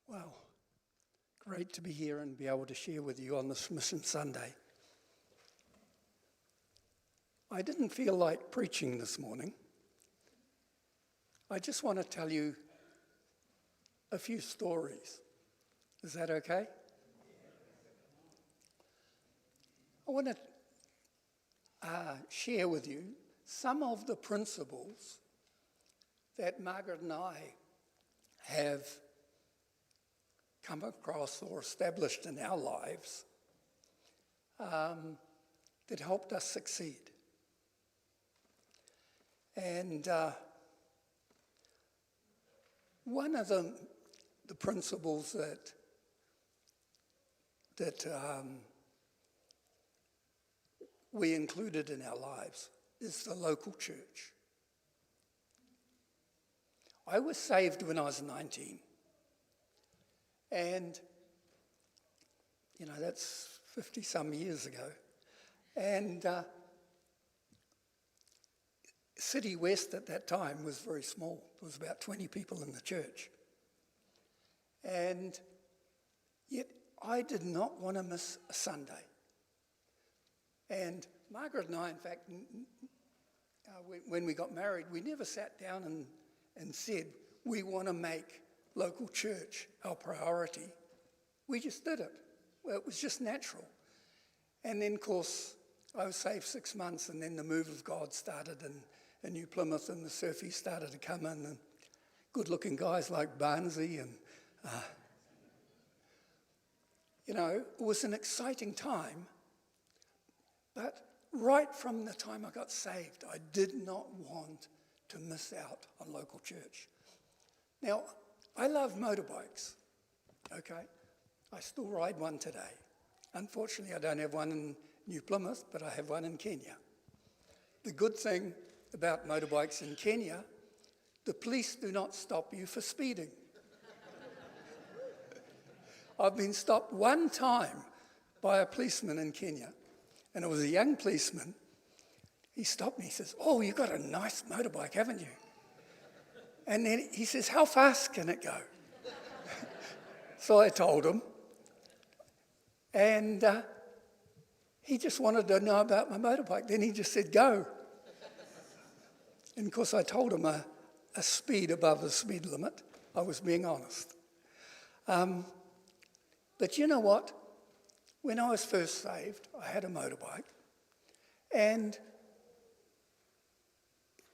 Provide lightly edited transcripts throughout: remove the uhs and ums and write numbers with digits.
Well, great to be here and be able to share with you on this Mission Sunday. I didn't feel like preaching this morning. I just want to tell you a few stories. Is that okay? I want to share with you some of the principles that Margaret and I have come across or established in our lives that helped us succeed. And one of the principles that we included in our lives is the local church. I was saved when I was 19. And, that's 50-some years ago. And City West at that time was very small. There was about 20 people in the church. And yet I did not want to miss a Sunday. And Margaret and I, in fact, when we got married, we never sat down and said, we want to make local church our priority. We just did it. Well, it was just natural. And then, of course, I was saved 6 months, and then the move of God started in New Plymouth, and the surfies started to come in, and good-looking guys like Barnesy, and it was an exciting time. But right from the time I got saved, I did not want to miss out on local church. Now, I love motorbikes, okay? I still ride one today. Unfortunately, I don't have one in New Plymouth, but I have one in Kenya. The good thing about motorbikes in Kenya, the police do not stop you for speeding. I've been stopped one time by a policeman in Kenya, and it was a young policeman. He stopped me, he says, "Oh, you've got a nice motorbike, haven't you?" And then he says, "How fast can it go?" So I told him. And he just wanted to know about my motorbike. Then he just said, "Go." And of course I told him a speed above the speed limit. I was being honest. But you know what? When I was first saved, I had a motorbike. And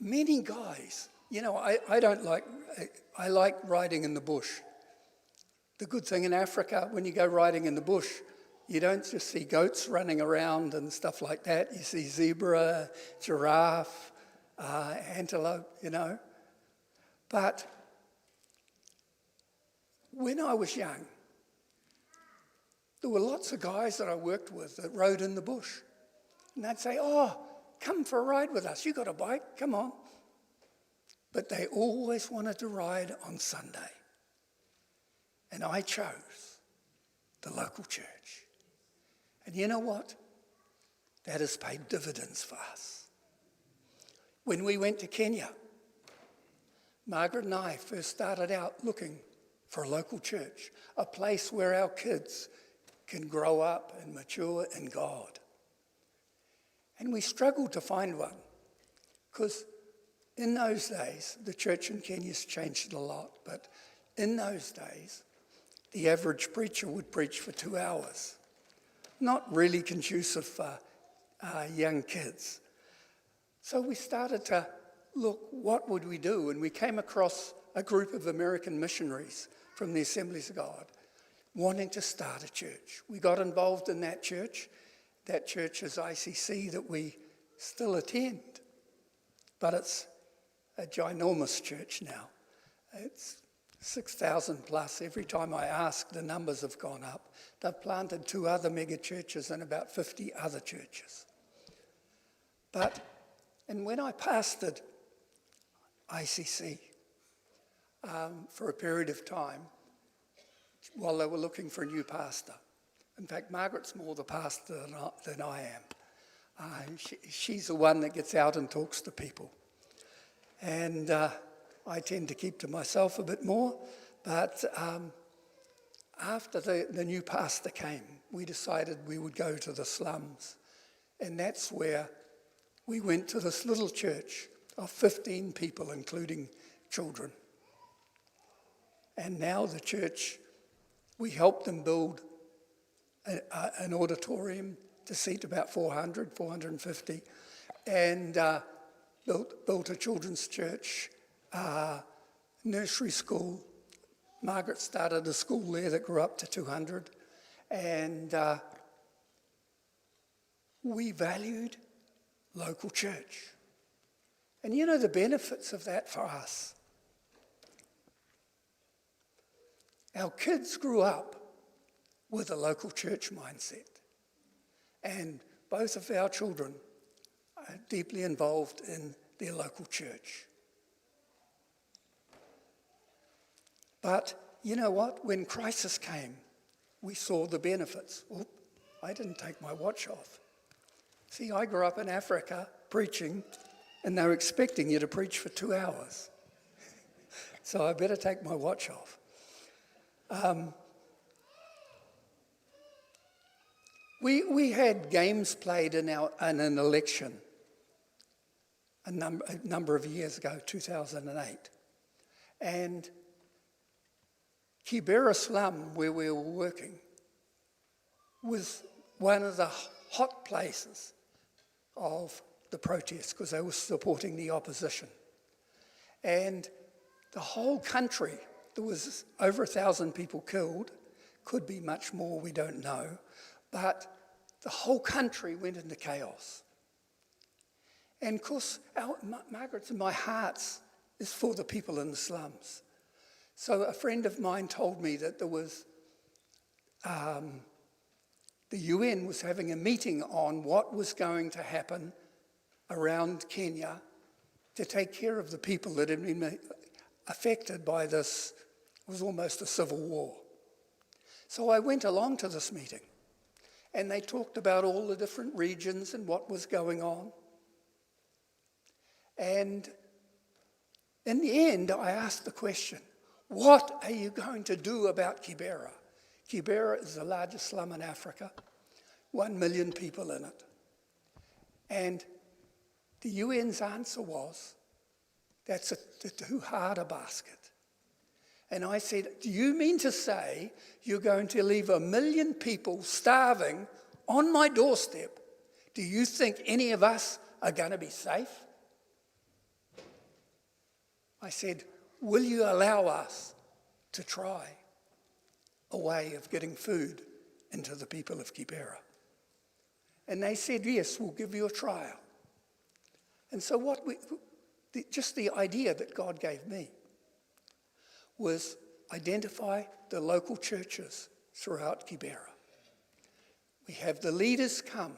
many guys, I like riding in the bush. The good thing in Africa, when you go riding in the bush, you don't just see goats running around and stuff like that. You see zebra, giraffe, antelope, But when I was young, there were lots of guys that I worked with that rode in the bush. And they'd say, "Oh, come for a ride with us. You got a bike, come on." But they always wanted to ride on Sunday. And I chose the local church. And you know what? That has paid dividends for us. When we went to Kenya, Margaret and I first started out looking for a local church, a place where our kids can grow up and mature in God. And we struggled to find one, because in those days, the church in Kenya's changed a lot, but in those days, the average preacher would preach for 2 hours. Not really conducive for young kids. So we started to look, what would we do? And we came across a group of American missionaries from the Assemblies of God wanting to start a church. We got involved in that church. That church is ICC that we still attend. But it's a ginormous church now. It's 6,000 plus. Every time I ask, the numbers have gone up. They've planted 2 other mega churches and about 50 other churches. And when I pastored ICC for a period of time, while they were looking for a new pastor. In fact, Margaret's more the pastor than I am. She's the one that gets out and talks to people. And I tend to keep to myself a bit more. But after the new pastor came, we decided we would go to the slums. And that's where we went to this little church of 15 people, including children. And now the church, we helped them build an auditorium to seat about 450, and built a children's church, nursery school. Margaret started a school there that grew up to 200, and we valued local church. And you know the benefits of that for us. Our kids grew up with a local church mindset, and both of our children are deeply involved in their local church. But you know what? When crisis came, we saw the benefits. Oh, I didn't take my watch off. See, I grew up in Africa preaching, and they were expecting you to preach for 2 hours. So I better take my watch off. We had games played in an election a number of years ago, 2008. And Kibera slum, where we were working, was one of the hot places of the protests because they were supporting the opposition. And the whole country, there was over 1,000 people killed, could be much more, we don't know, but the whole country went into chaos. And of course, Margaret's and my heart is for the people in the slums. So a friend of mine told me that there was, the UN was having a meeting on what was going to happen around Kenya to take care of the people that had been affected by this. It was almost a civil war. So I went along to this meeting, and they talked about all the different regions and what was going on. And in the end, I asked the question, what are you going to do about Kibera? Kibera is the largest slum in Africa, 1 million people in it. And the UN's answer was, that's too hard a basket. And I said, do you mean to say you're going to leave 1 million people starving on my doorstep? Do you think any of us are going to be safe? I said, will you allow us to try a way of getting food into the people of Kibera? And they said, yes, we'll give you a trial. And so just the idea that God gave me was identify the local churches throughout Kibera. We have the leaders come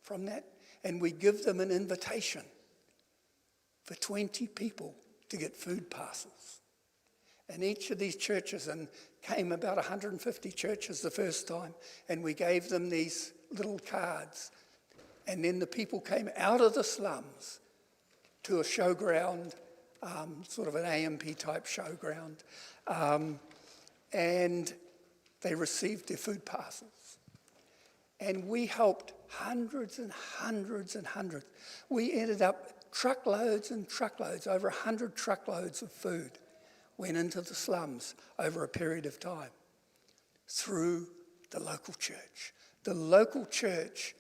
from that, and we give them an invitation for 20 people to get food parcels. And each of these churches, and came about 150 churches the first time, and we gave them these little cards. And then the people came out of the slums to a showground, sort of an AMP type showground, and they received their food parcels. And we helped hundreds and hundreds and hundreds. We ended up truckloads and truckloads, over 100 truckloads of food went into the slums over a period of time through the local church. The local church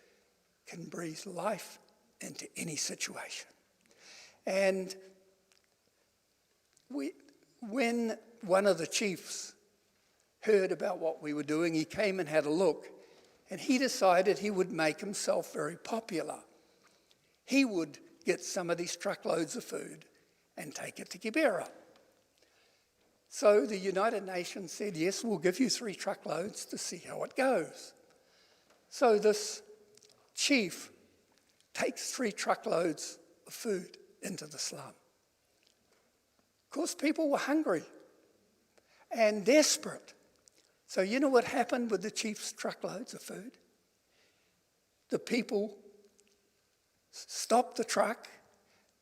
can breathe life into any situation. And when one of the chiefs heard about what we were doing, he came and had a look, and he decided he would make himself very popular. He would get some of these truckloads of food and take it to Kibera. So the United Nations said, yes, we'll give you 3 truckloads to see how it goes. So this chief takes 3 truckloads of food into the slum. Of course, people were hungry and desperate. So you know what happened with the chief's truckloads of food? The people stopped the truck,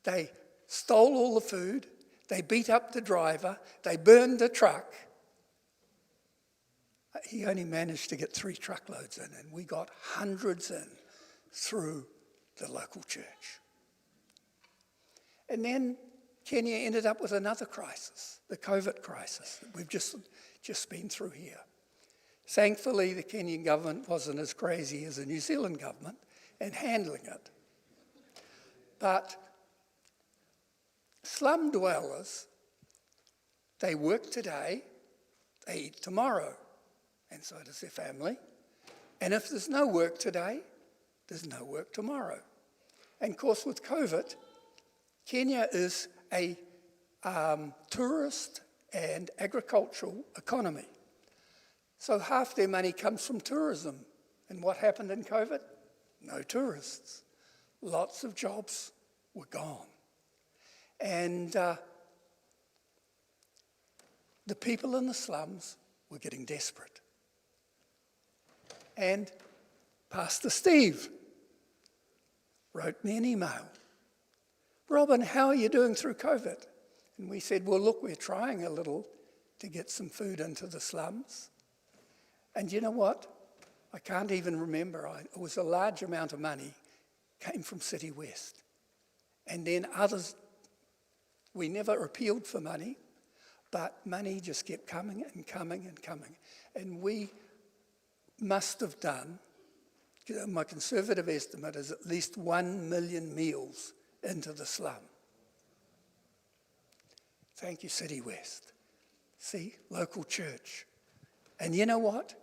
they stole all the food, they beat up the driver, they burned the truck. he only managed to get 3 truckloads in, and we got hundreds in through the local church. And then Kenya ended up with another crisis, the COVID crisis that we've just been through here. Thankfully, the Kenyan government wasn't as crazy as the New Zealand government in handling it. But slum dwellers, they work today, they eat tomorrow, and so does their family. And if there's no work today, there's no work tomorrow. And of course, with COVID, Kenya is a tourist and agricultural economy. So half their money comes from tourism. And what happened in COVID? No tourists. Lots of jobs were gone. And the people in the slums were getting desperate. And Pastor Steve wrote me an email. Robin, how are you doing through COVID? And we said, well, look, we're trying a little to get some food into the slums. And you know what? I can't even remember. It was a large amount of money came from City West. And then others, we never appealed for money, but money just kept coming and coming and coming. And we must have done, my conservative estimate is at least 1 million meals into the slum. Thank you, City West. See, local church. And you know what?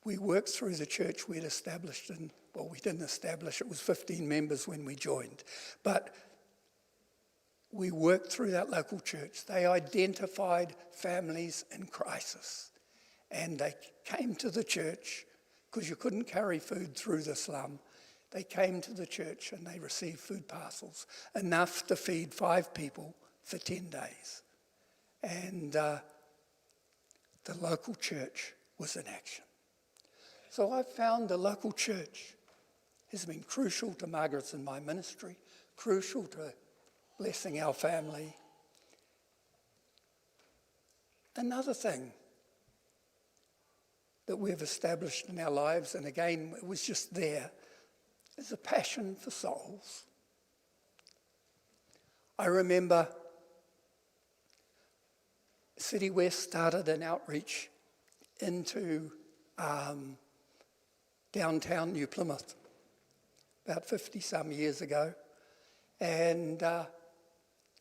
We worked through the church we'd established in, well, we didn't establish, it was 15 members when we joined. But we worked through that local church. They identified families in crisis. And they came to the church, because you couldn't carry food through the slum. They came to the church and they received food parcels, enough to feed 5 people for 10 days. And the local church was in action. So I've found the local church has been crucial to Margaret's and my ministry, crucial to blessing our family. Another thing that we've established in our lives, and again, it was just there, is a passion for souls. I remember City West started an outreach into downtown New Plymouth about 50-some years ago. And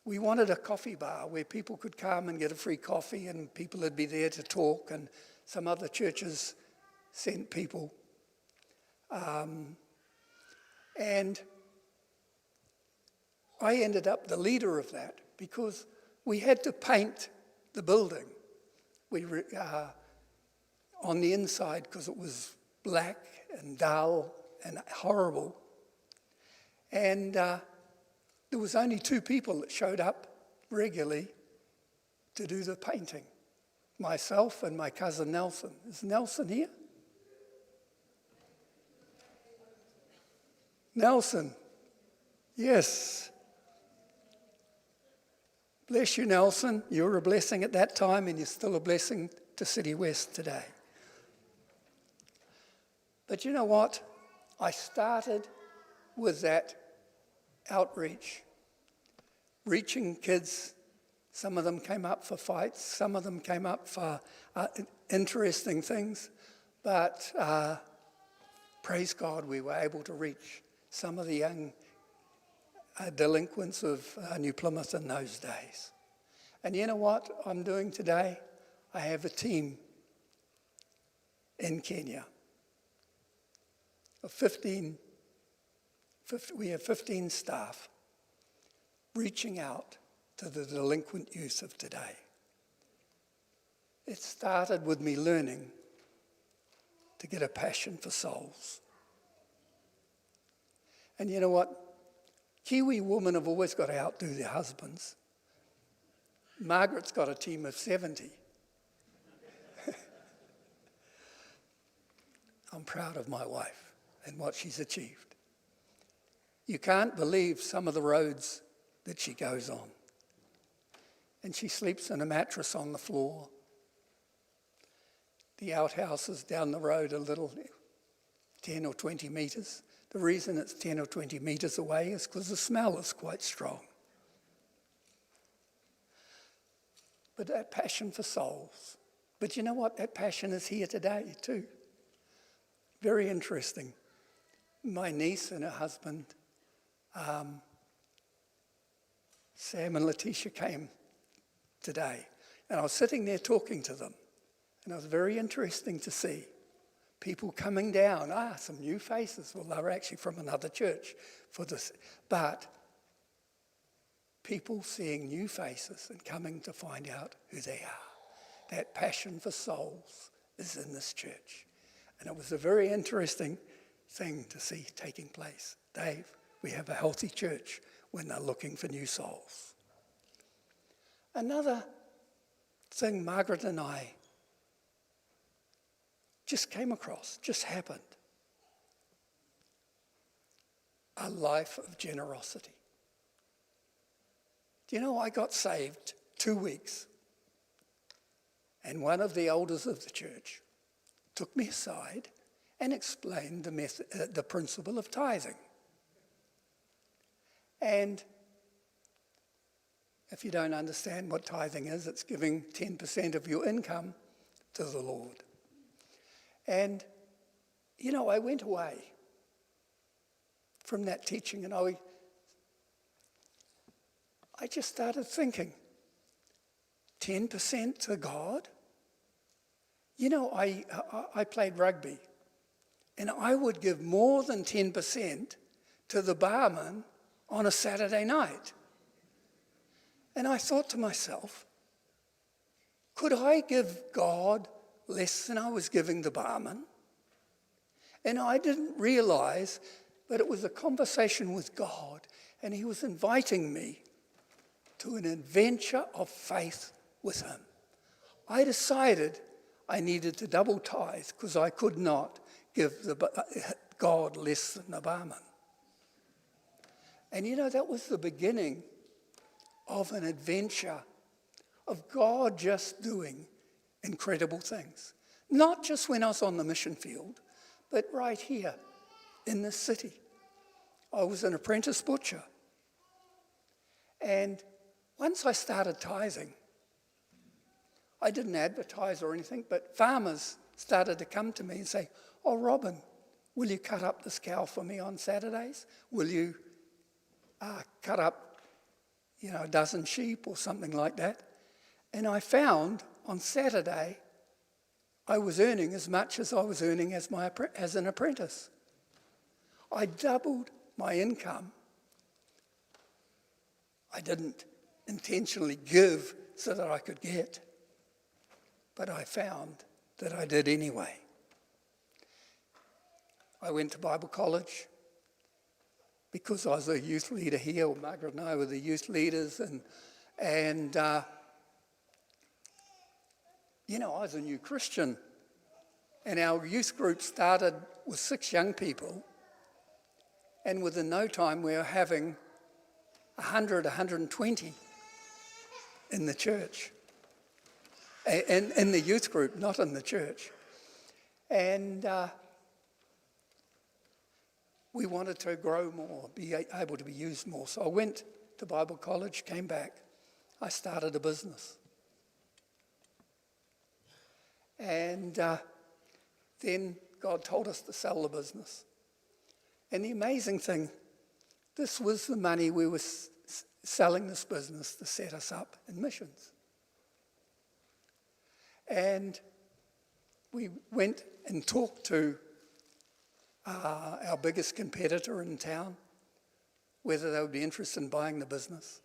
we wanted a coffee bar where people could come and get a free coffee and people would be there to talk, and some other churches sent people. And I ended up the leader of that because we had to paint the building. On the inside, because it was black and dull and horrible. And there was only 2 people that showed up regularly to do the painting. Myself and my cousin Nelson. Is Nelson here? Nelson. Yes. Bless you, Nelson. You were a blessing at that time and you're still a blessing to City West today. But you know what? I started with that outreach, reaching kids. Some of them came up for fights, some of them came up for interesting things, but praise God, we were able to reach some of the young delinquents of New Plymouth in those days. And you know what I'm doing today? I have a team in Kenya of 15, we have 15 staff reaching out to the delinquent youth of today. It started with me learning to get a passion for souls. And you know what? Kiwi women have always got to outdo their husbands. Margaret's got a team of 70. I'm proud of my wife and what she's achieved. You can't believe some of the roads that she goes on. And she sleeps in a mattress on the floor. The outhouse is down the road a little, 10 or 20 metres. The reason it's 10 or 20 metres away is because the smell is quite strong. But that passion for souls. But you know what? That passion is here today too. Very interesting. My niece and her husband, Sam and Letitia, came today. And I was sitting there talking to them. And it was very interesting to see people coming down. Some new faces. Well, they were actually from another church for this. But people seeing new faces and coming to find out who they are. That passion for souls is in this church. And it was a very interesting thing to see taking place. Dave, we have a healthy church when they're looking for new souls. Another thing Margaret and I just came across, just happened. A life of generosity. Do you know, I got saved 2 weeks, and one of the elders of the church took me aside and explained the principle of tithing. And if you don't understand what tithing is, it's giving 10% of your income to the Lord. And, you know, I went away from that teaching and I just started thinking, 10% to God? You know, I played rugby and I would give more than 10% to the barman on a Saturday night. And I thought to myself, could I give God less than I was giving the barman? And I didn't realize that it was a conversation with God, and he was inviting me to an adventure of faith with him. I decided I needed to double tithe because I could not give God less than the barman. And you know, that was the beginning of an adventure of God just doing incredible things. Not just when I was on the mission field, but right here in this city. I was an apprentice butcher. And once I started tithing, I didn't advertise or anything, but farmers started to come to me and say, "Oh, Robin, will you cut up this cow for me on Saturdays? Will you cut up, a dozen sheep or something like that?" And I found on Saturday, I was earning as much as I was earning as an apprentice. I doubled my income. I didn't intentionally give so that I could get, but I found that I did anyway. I went to Bible college because I was a youth leader here, or Margaret and I were the youth leaders, and I was a new Christian, and our youth group started with 6 young people, and within no time we were having 100, 120 in the church, and in the youth group, not in the church. And we wanted to grow more, be able to be used more. So I went to Bible college, came back, I started a business. And then God told us to sell the business. And the amazing thing, this was the money we were selling this business to set us up in missions. And we went and talked to our biggest competitor in town, whether they would be interested in buying the business.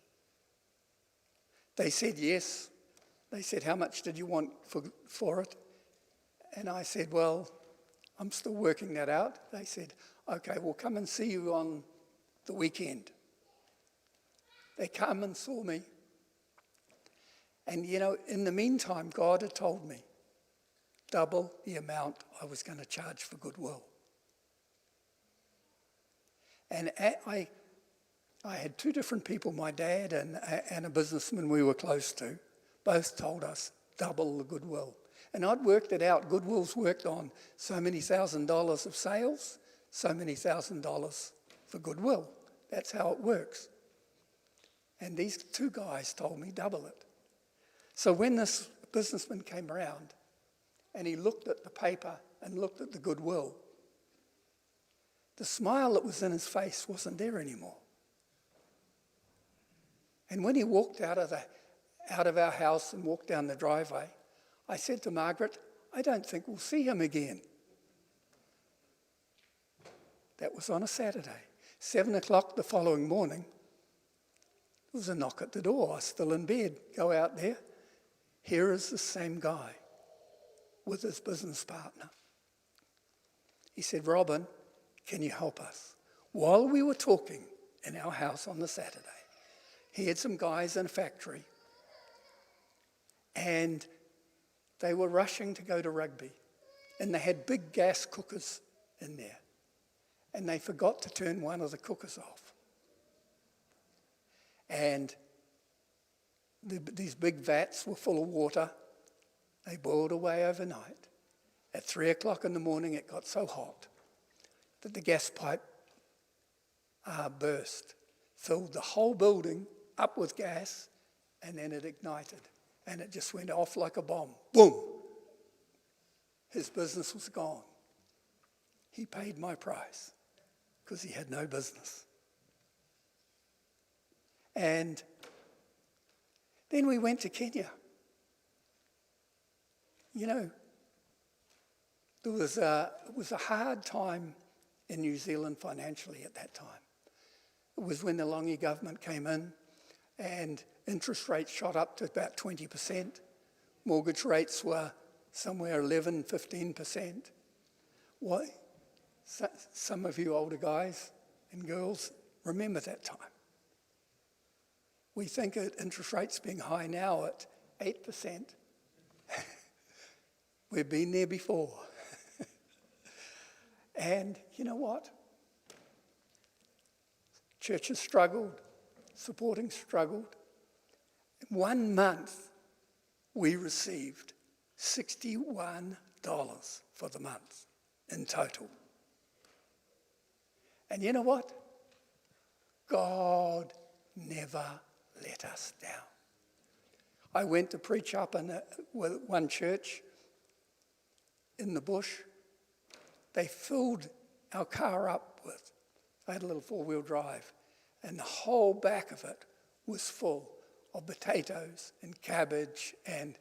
They said yes. They said, "How much did you want for it?" And I said, "Well, I'm still working that out." They said, "Okay, we'll come and see you on the weekend." They come and saw me. And in the meantime, God had told me double the amount I was going to charge for goodwill. And I had 2 different people, my dad and a businessman we were close to, both told us double the goodwill. And I'd worked it out. Goodwill's worked on so many $1,000 of sales, so many $1,000 for Goodwill. That's how it works. And these two guys told me double it. So when this businessman came around and he looked at the paper and looked at the Goodwill, the smile that was in his face wasn't there anymore. And when he walked out of our house and walked down the driveway, I said to Margaret, I don't think we'll see him again. That was on a Saturday. 7 o'clock the following morning, there was a knock at the door. I was still in bed. Go out there. Here is the same guy with his business partner. He said, Robin, can you help us? While we were talking in our house on the Saturday, he had some guys in a factory and they were rushing to go to rugby and they had big gas cookers in there and they forgot to turn one of the cookers off. And these big vats were full of water. They boiled away overnight. At 3 o'clock in the morning, it got so hot that the gas pipe burst, filled the whole building up with gas, and then it ignited. And it just went off like a bomb. Boom! His business was gone. He paid my price because he had no business. And then we went to Kenya. You know, it was a hard time in New Zealand financially at that time. It was when the Longi government came in and interest rates shot up to about 20%. Mortgage rates were somewhere 11, 15%. Why? Some of you older guys and girls remember that time. We think of interest rates being high now at 8%. We've been there before. And you know what? Churches struggled, supporting struggled. In 1 month, we received $61 for the month in total. And you know what? God never let us down. I went to preach up in one church in the bush. They filled our car up with, I had a little 4-wheel drive, and the whole back of it was full of potatoes and cabbage and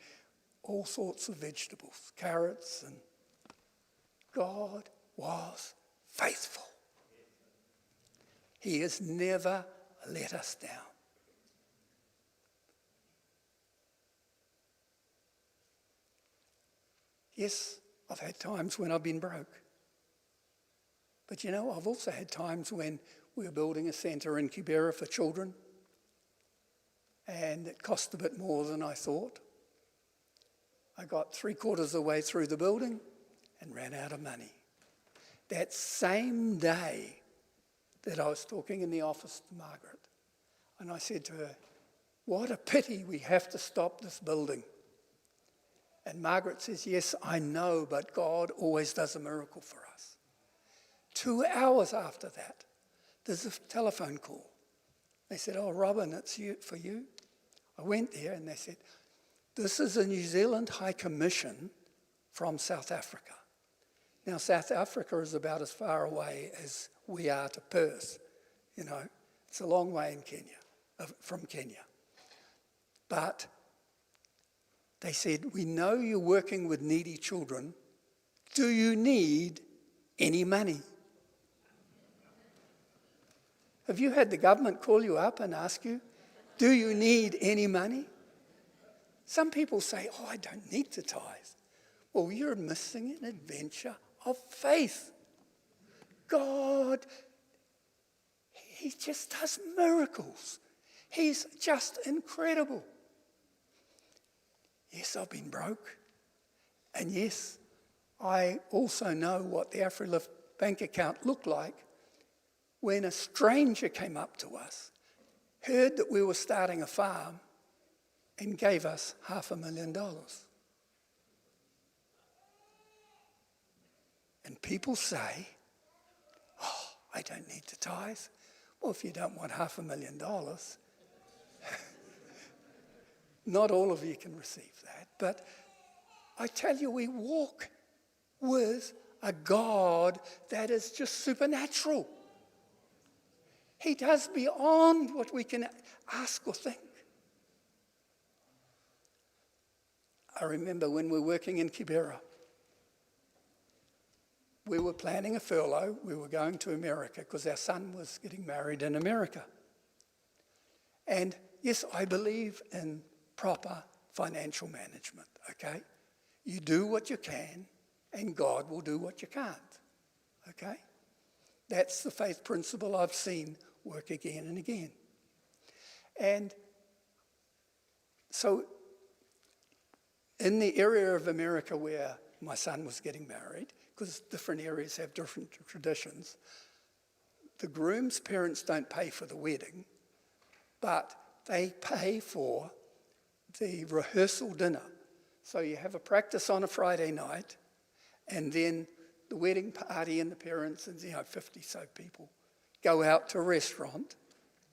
all sorts of vegetables, carrots, and God was faithful. He has never let us down. Yes, I've had times when I've been broke. But you know, I've also had times when we were building a centre in Kibera for children and it cost a bit more than I thought. I got 3/4 of the way through the building and ran out of money. That same day that I was talking in the office to Margaret, and I said to her, what a pity we have to stop this building. And Margaret says, yes, I know, but God always does a miracle for us. 2 hours after that, there's a telephone call. They said, oh, Robin, it's for you. I went there and they said, this is a New Zealand High Commission from South Africa. Now, South Africa is about as far away as we are to Perth. You know, it's a long way in Kenya, from Kenya. But they said, we know you're working with needy children. Do you need any money? Have you had the government call you up and ask you, do you need any money? Some people say, oh, I don't need to tithe. Well, you're missing an adventure of faith. God, He just does miracles. He's just incredible. Yes, I've been broke. And yes, I also know what the AfriLift bank account looked like when a stranger came up to us, heard that we were starting a farm, and gave us $500,000. And people say, oh, I don't need to tithe. Well, if you don't want $500,000, not all of you can receive that. But I tell you, we walk with a God that is just supernatural. He does beyond what we can ask or think. I remember when we were working in Kibera, we were planning a furlough. We were going to America because our son was getting married in America. And yes, I believe in proper financial management, okay? You do what you can, and God will do what you can't, okay? That's the faith principle I've seen work again and again. And so in the area of America where my son was getting married, because different areas have different traditions, the groom's parents don't pay for the wedding, but they pay for the rehearsal dinner. So you have a practice on a Friday night, and then the wedding party and the parents and 50 so people go out to a restaurant,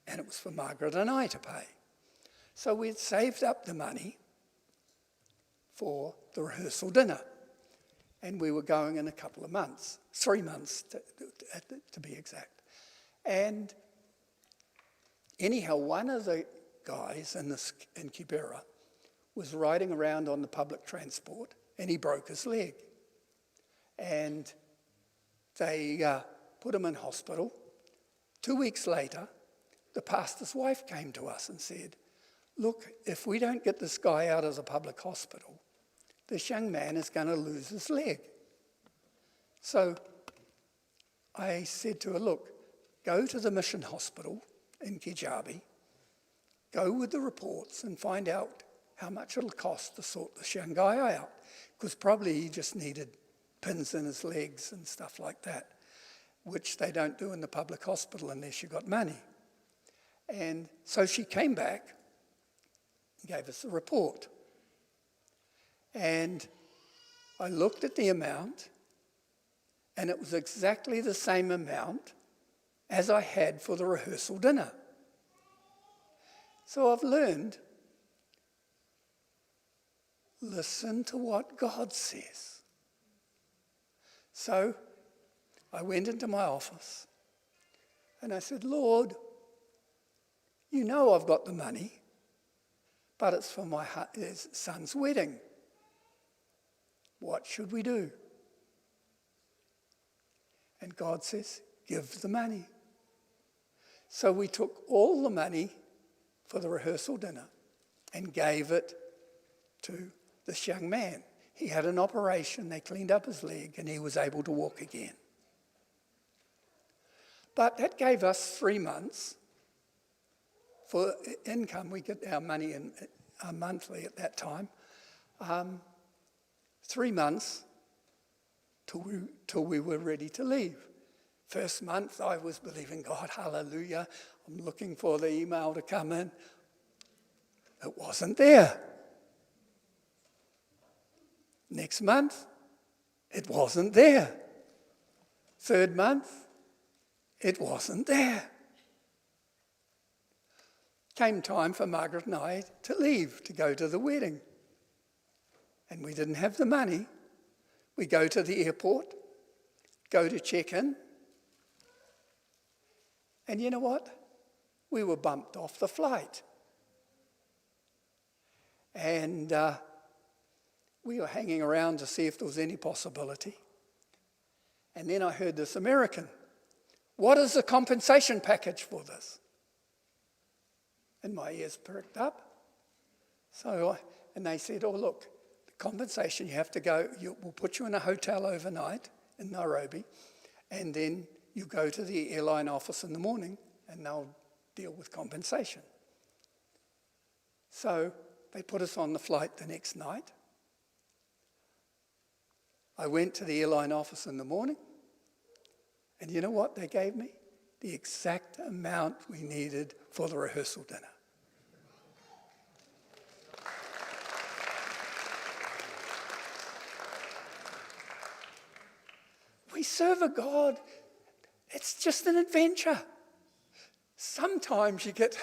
and it was for Margaret and I to pay. So we'd saved up the money for the rehearsal dinner, and we were going in a couple of months, 3 months to be exact. And anyhow, one of the guys in Kibera was riding around on the public transport, and he broke his leg. And they put him in hospital. 2 weeks later, the pastor's wife came to us and said, look, if we don't get this guy out of the public hospital, this young man is going to lose his leg. So I said to her, look, go to the mission hospital in Kijabi, go with the reports and find out how much it'll cost to sort this young guy out, because probably he just needed pins in his legs and stuff like that, which they don't do in the public hospital unless you got money. And so she came back and gave us a report. And I looked at the amount, and it was exactly the same amount as I had for the rehearsal dinner. So I've learned, listen to what God says. So I went into my office and I said, Lord, you know I've got the money, but it's for my son's wedding. What should we do? And God says, give the money. So we took all the money for the rehearsal dinner and gave it to this young man. He had an operation, they cleaned up his leg, and he was able to walk again. But that gave us 3 months for income. We get our money in monthly at that time. 3 months till we were ready to leave. First month I was believing God, hallelujah. I'm looking for the email to come in. It wasn't there. Next month, it wasn't there. Third month, it wasn't there. Came time for Margaret and I to leave, to go to the wedding. And we didn't have the money. We go to the airport, go to check in. And you know what? We were bumped off the flight. And we were hanging around to see if there was any possibility. And then I heard this American, what is the compensation package for this? And my ears perked up. And they said, oh, look, the compensation, you have to go, we'll put you in a hotel overnight in Nairobi, and then you go to the airline office in the morning, and they'll deal with compensation. So they put us on the flight the next night. I went to the airline office in the morning, and you know what they gave me? The exact amount we needed for the rehearsal dinner. We serve a God, it's just an adventure. Sometimes you get,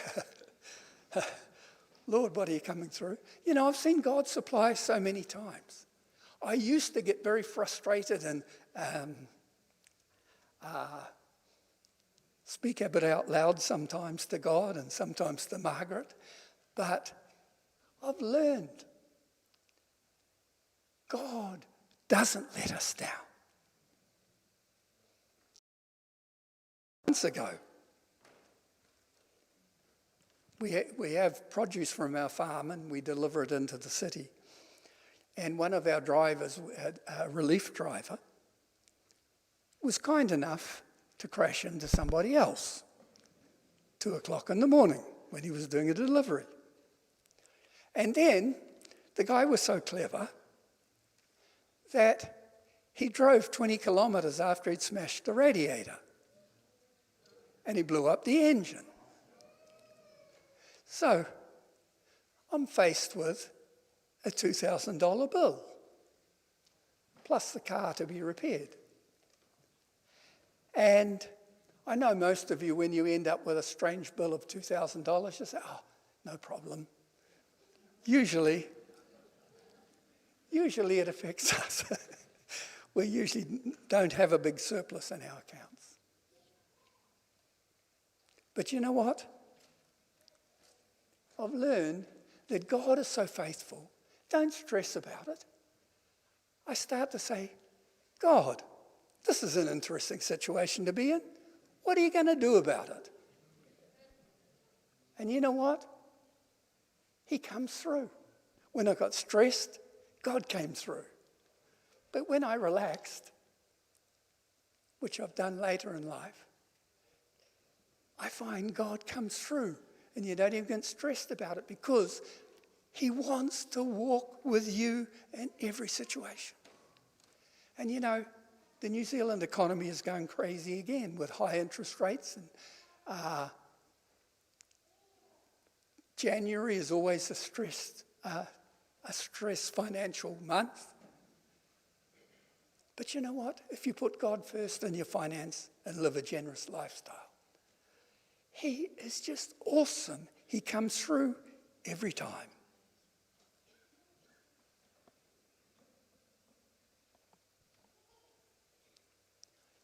Lord, what are you coming through? You know, I've seen God supply so many times. I used to get very frustrated and speak a bit out loud sometimes to God and sometimes to Margaret. But I've learned God doesn't let us down. Months ago, we have produce from our farm and we deliver it into the city. And one of our drivers, a relief driver, was kind enough to crash into somebody else 2 o'clock in the morning when he was doing a delivery. And then the guy was so clever that he drove 20 kilometres after he'd smashed the radiator. And he blew up the engine. So I'm faced with a $2,000 bill, plus the car to be repaired. And I know most of you, when you end up with a strange bill of $2,000, you say, oh, no problem. Usually it affects us. We usually don't have a big surplus in our accounts. But you know what? I've learned that God is so faithful. Don't stress about it. I start to say, God, this is an interesting situation to be in. What are you going to do about it? And you know what? He comes through. When I got stressed, God came through. But when I relaxed, which I've done later in life, I find God comes through. And you don't even get stressed about it because he wants to walk with you in every situation. And you know, the New Zealand economy is going crazy again with high interest rates. And January is always a stressed financial month. But you know what? If you put God first in your finance and live a generous lifestyle, he is just awesome. He comes through every time.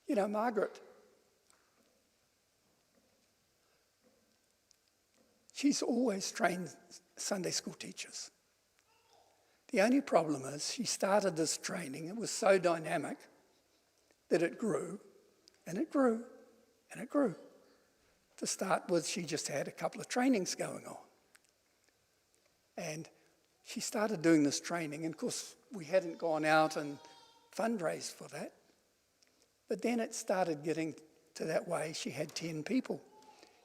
You know, Margaret, she's always trained Sunday school teachers. The only problem is she started this training. It was so dynamic that it grew and it grew and it grew. To start with, she just had a couple of trainings going on. And she started doing this training, and of course, we hadn't gone out and fundraised for that. But then it started getting to that way. She had 10 people,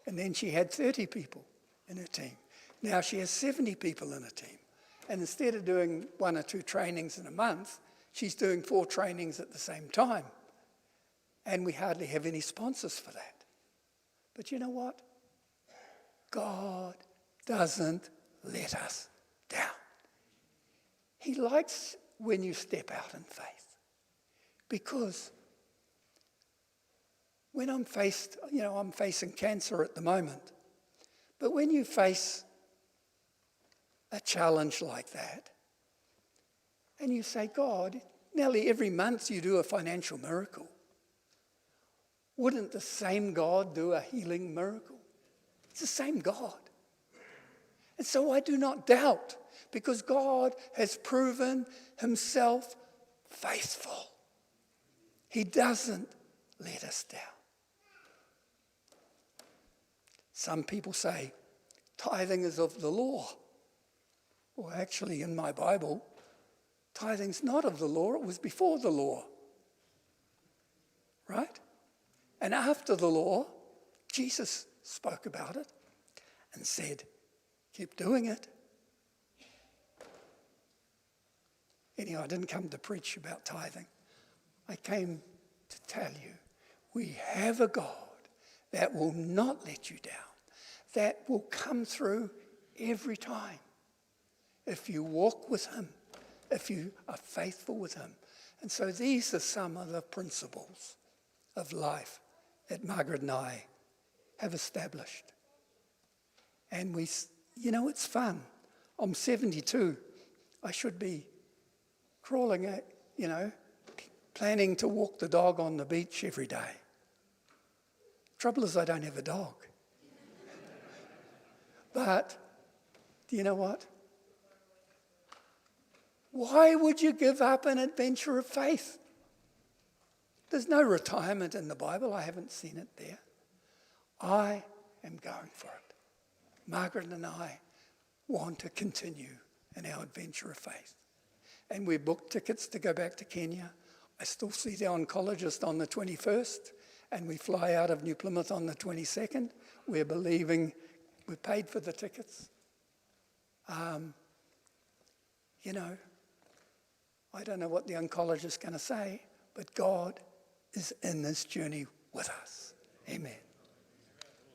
and then she had 30 people in her team. Now she has 70 people in her team. And instead of doing 1 or 2 trainings in a month, she's doing 4 trainings at the same time. And we hardly have any sponsors for that. But you know what? God doesn't let us down. He likes when you step out in faith. Because when I'm facing cancer at the moment. But when you face a challenge like that, and you say, God, nearly every month you do a financial miracle. Wouldn't the same God do a healing miracle? It's the same God. And so I do not doubt, because God has proven himself faithful. He doesn't let us down. Some people say tithing is of the law. Well, actually, in my Bible, tithing's not of the law. It was before the law. Right? And after the law, Jesus spoke about it and said, keep doing it. Anyhow, I didn't come to preach about tithing. I came to tell you, we have a God that will not let you down, that will come through every time. If you walk with him, if you are faithful with him. And so these are some of the principles of life that Margaret and I have established. And it's fun. I'm 72. I should be crawling, planning to walk the dog on the beach every day. Trouble is I don't have a dog. But do you know what? Why would you give up an adventure of faith? There's no retirement in the Bible. I haven't seen it there. I am going for it. Margaret and I want to continue in our adventure of faith. And we booked tickets to go back to Kenya. I still see the oncologist on the 21st, and we fly out of New Plymouth on the 22nd. We're believing we've paid for the tickets. I don't know what the oncologist is going to say, but God is in this journey with us. Amen.